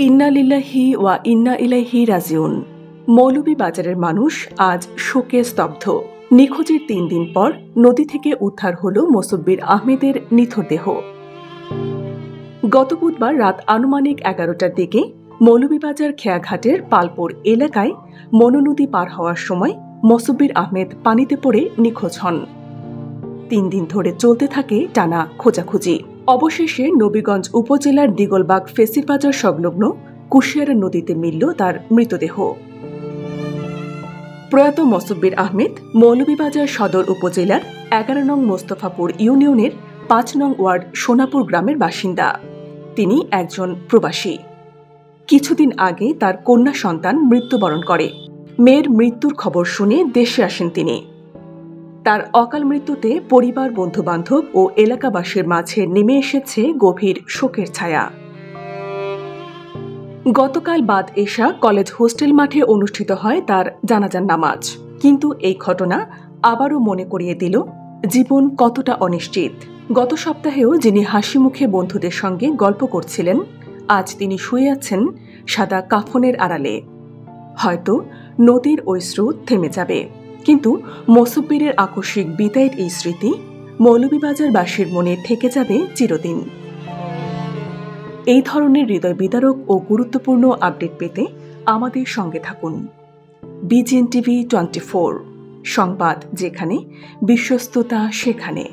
ইন্না লিল্লাহি ওয়া ইন্না ইলাইহি রাজিউন। মৌলভীবাজারের মানুষ আজ শোকে স্তব্ধ। নিখোঁজের ৩ দিন পর নদী থেকে উদ্ধার হল মোসাব্বির আহমেদের নিথর দেহ। গত বুধবার রাত আনুমানিক ১১টার দিকে মৌলভীবাজার খেয়াঘাটের পালপুর এলাকায় মনু নদী পার হওয়ার সময় মোসাব্বির আহমেদ পানিতে পড়ে নিখোঁজ হন। ৩ দিন ধরে চলতে থাকে টানা খোঁজাখুঁজি। অবশেষে নবীগঞ্জ উপজেলার দিগলবাগ ফেসির বাজার সংলগ্ন কুশিয়ারা নদীতে মিলল তার মৃতদেহ। প্রয়াত মোসাব্বির আহমেদ মৌলভীবাজার সদর উপজেলার ১১ নং মোস্তফাপুর ইউনিয়নের ৫ নং ওয়ার্ড সোনাপুর গ্রামের বাসিন্দা। তিনি একজন প্রবাসী। কিছুদিন আগে তার কন্যা সন্তান মৃত্যুবরণ করে। মেয়ের মৃত্যুর খবর শুনে দেশে আসেন তিনি। তার অকাল মৃত্যুতে পরিবার, বন্ধুবান্ধব ও এলাকাবাসীর মাঝে নেমে এসেছে গভীর শোকের ছায়া। গতকাল বাদ এশা কলেজ হোস্টেল মাঠে অনুষ্ঠিত হয় তার জানাজার নামাজ। কিন্তু এই ঘটনা আবারও মনে করিয়ে দিল জীবন কতটা অনিশ্চিত। গত সপ্তাহেও যিনি হাসি মুখে বন্ধুদের সঙ্গে গল্প করছিলেন, আজ তিনি শুয়ে আছেন সাদা কাফনের আড়ালে। হয়তো নদীর ওই স্রোত থেমে যাবে, কিন্তু মোসাব্বিরের আকস্মিক বিদায়ের এই স্মৃতি মৌলভীবাজারবাসীর মনে থেকে যাবে চিরদিন। এই ধরনের হৃদয় বিদারক ও গুরুত্বপূর্ণ আপডেট পেতে আমাদের সঙ্গে থাকুন। বিজিএন টিভি 24, সংবাদ যেখানে, বিশ্বস্ততা সেখানে।